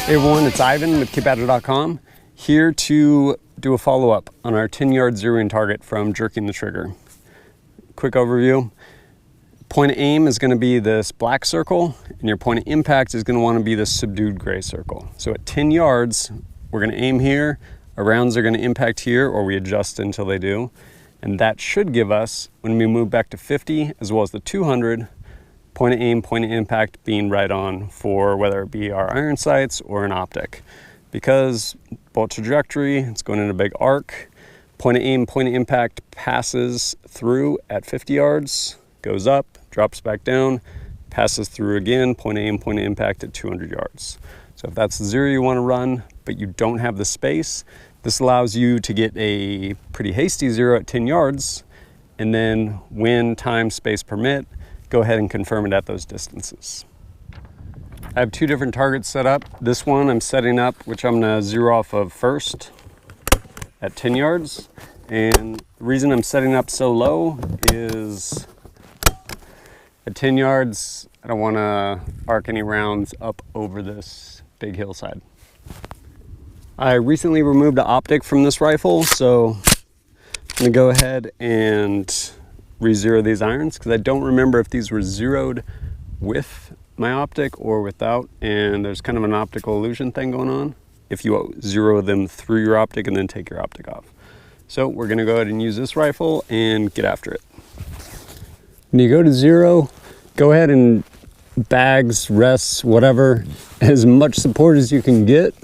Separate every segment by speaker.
Speaker 1: Hey everyone, it's Ivan with KeepAtIt.com, here to do a follow-up on our 10-yard zeroing target from jerking the trigger. Quick overview. Point of aim is going to be this black circle, and your point of impact is going to want to be this subdued gray circle. So at 10 yards, we're going to aim here, our rounds are going to impact here, or we adjust until they do. And that should give us, when we move back to 50, as well as the 200, point of aim, point of impact being right on for whether it be our iron sights or an optic. Because bolt trajectory, it's going in a big arc. Point of aim, point of impact passes through at 50 yards, goes up, drops back down, passes through again, point of aim, point of impact at 200 yards. So if that's the zero you want to run, but you don't have the space, this allows you to get a pretty hasty zero at 10 yards, and then when time, space permit, go ahead and confirm it at those distances. I have two different targets set up. This one I'm setting up, which I'm gonna zero off of first at 10 yards. And the reason I'm setting up so low is at 10 yards, I don't wanna arc any rounds up over this big hillside. I recently removed the optic from this rifle, so I'm gonna go ahead and re-zero these irons because I don't remember if these were zeroed with my optic or without, and there's kind of an optical illusion thing going on if you zero them through your optic and then take your optic off. So we're gonna go ahead and use this rifle and get after it. When you go to zero, go ahead and bags, rests, whatever, as much support as you can get.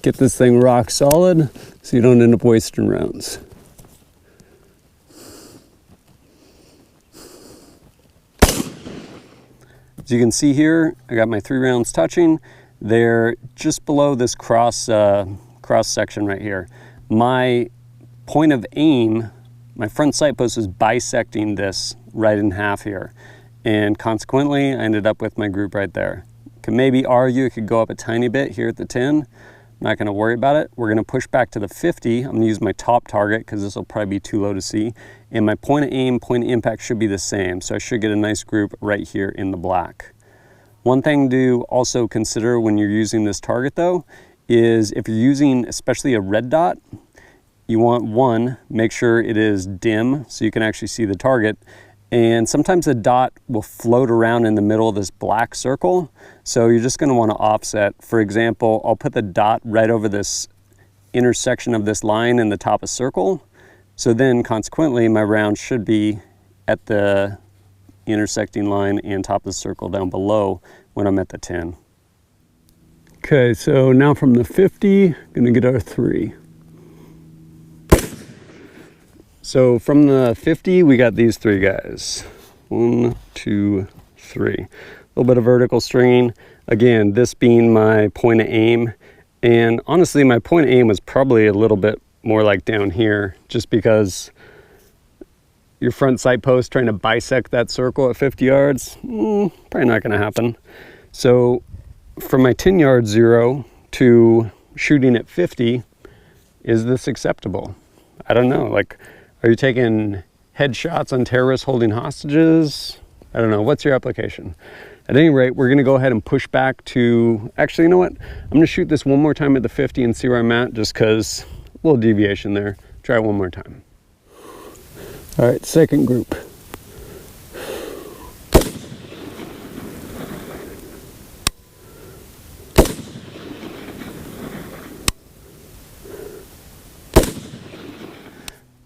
Speaker 1: Get this thing rock solid so you don't end up wasting rounds. As you can see here, I got my 3 rounds touching. They're just below this cross section right here. My point of aim, my front sight post is bisecting this right in half here. And consequently, I ended up with my group right there. Could maybe argue it could go up a tiny bit here at the 10. I'm not gonna worry about it. We're gonna push back to the 50. I'm gonna use my top target because this will probably be too low to see. And my point of aim, point of impact should be the same. So I should get a nice group right here in the black. One thing to also consider when you're using this target though, is if you're using especially a red dot, you want one, make sure it is dim so you can actually see the target. And sometimes the dot will float around in the middle of this black circle. So you're just gonna wanna offset. For example, I'll put the dot right over this intersection of this line in the top of circle. So then consequently, my round should be at the intersecting line and top of the circle down below when I'm at the 10. Okay, so now from the 50, gonna get our 3. So from the 50, we got these 3 guys. 1, 2, 3. A little bit of vertical stringing. Again, this being my point of aim. And honestly, my point of aim was probably a little bit more like down here, just because your front sight post trying to bisect that circle at 50 yards, probably not gonna happen. So from my 10-yard zero to shooting at 50, is this acceptable? I don't know, like, are you taking headshots on terrorists holding hostages? I don't know, what's your application? At any rate, we're gonna go ahead and push back to, actually, you know what? I'm gonna shoot this one more time at the 50 and see where I'm at, just cause a little deviation there. Try it one more time. All right, second group.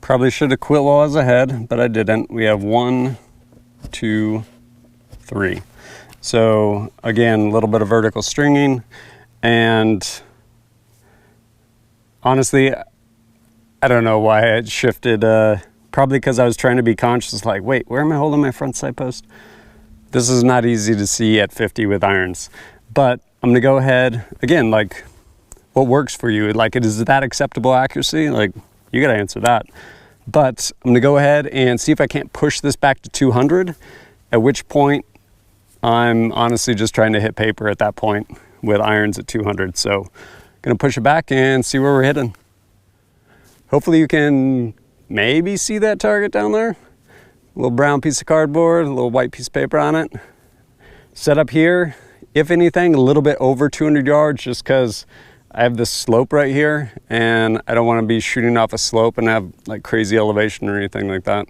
Speaker 1: Probably should have quit while I was ahead, but I didn't. We have 1, 2, 3. So again, a little bit of vertical stringing, and honestly, I don't know why it shifted. Probably because I was trying to be conscious, like, wait, where am I holding my front sight post? This is not easy to see at 50 with irons, but I'm gonna go ahead, again, like, what works for you? Like, is that acceptable accuracy? Like, you gotta answer that. But I'm gonna go ahead and see if I can't push this back to 200, at which point I'm honestly just trying to hit paper at that point with irons at 200. So gonna push it back and see where we're hitting. Hopefully you can maybe see that target down there. A little brown piece of cardboard, a little white piece of paper on it. Set up here, if anything, a little bit over 200 yards, just because I have this slope right here and I don't want to be shooting off a slope and have like crazy elevation or anything like that.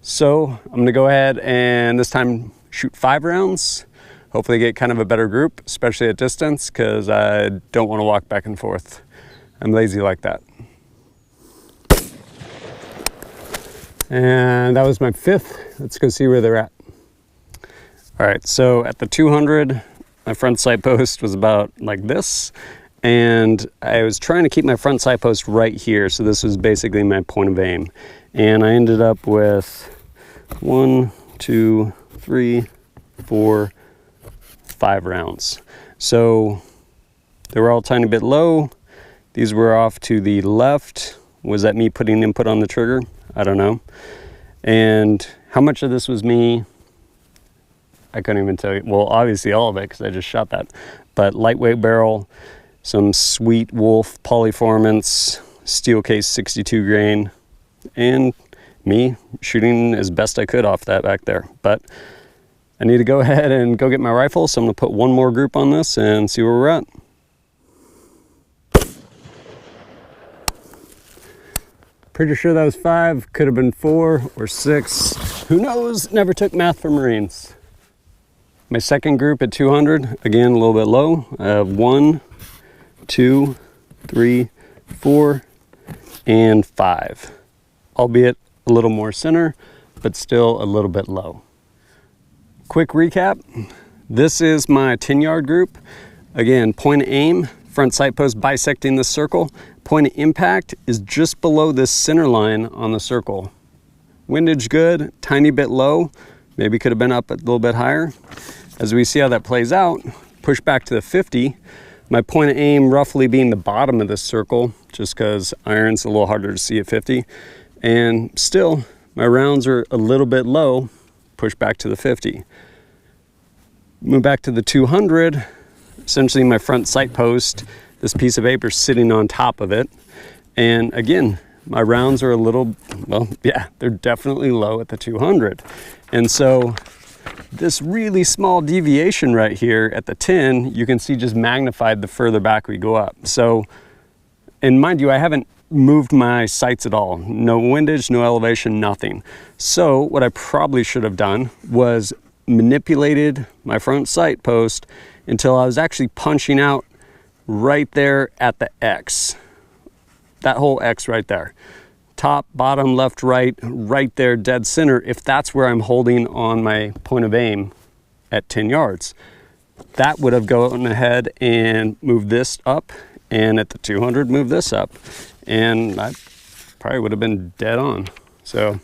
Speaker 1: So I'm going to go ahead and this time shoot 5 rounds. Hopefully get kind of a better group, especially at distance, because I don't want to walk back and forth. I'm lazy like that. And that was my 5th. Let's go see where they're at. All right, so at the 200, my front sight post was about like this. And I was trying to keep my front sight post right here. So this was basically my point of aim. And I ended up with 1, 2, 3, 4, 5 rounds. So they were all a tiny bit low. These were off to the left. Was that me putting input on the trigger? I don't know. And how much of this was me? I couldn't even tell you. Well, obviously all of it, because I just shot that. But lightweight barrel, some sweet Wolf Polyformance steel case 62 grain, and me shooting as best I could off that back there. But I need to go ahead and go get my rifle, so I'm gonna put one more group on this and see where we're at. Pretty sure that was 5, could have been 4 or 6. Who knows? Never took math for Marines. My second group at 200, again, a little bit low. I have 1, 2, 3, 4, and 5. Albeit a little more center, but still a little bit low. Quick recap. This is my 10-yard group. Again, point of aim, front sight post bisecting this circle. Point of impact is just below this center line on the circle. Windage good, tiny bit low. Maybe could have been up a little bit higher. As we see how that plays out, push back to the 50. My point of aim roughly being the bottom of this circle, just because iron's a little harder to see at 50. And still, my rounds are a little bit low, push back to the 50. Move back to the 200, essentially my front sight post, this piece of paper sitting on top of it. And again, my rounds are a little, well, yeah, they're definitely low at the 200. And so this really small deviation right here at the 10, you can see just magnified the further back we go up. So, and mind you, I haven't moved my sights at all. No windage, no elevation, nothing. So what I probably should have done was manipulated my front sight post until I was actually punching out right there at the X. That whole X right there. Top, bottom, left, right there, dead center, if that's where I'm holding on my point of aim at 10 yards. That would have gone ahead and moved this up, and at the 200, move this up. And I probably would have been dead on. So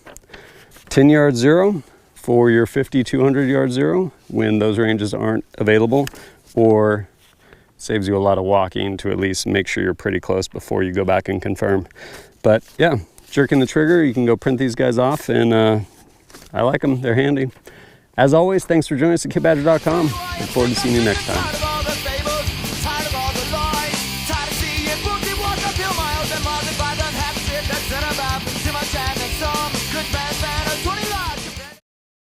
Speaker 1: 10 yard zero for your 50, 200 yard zero when those ranges aren't available, or saves you a lot of walking to at least make sure you're pretty close before you go back and confirm. But yeah, jerking the trigger, you can go print these guys off, and I like them, they're handy. As always, thanks for joining us at kitbadger.com. Look forward to seeing you next time.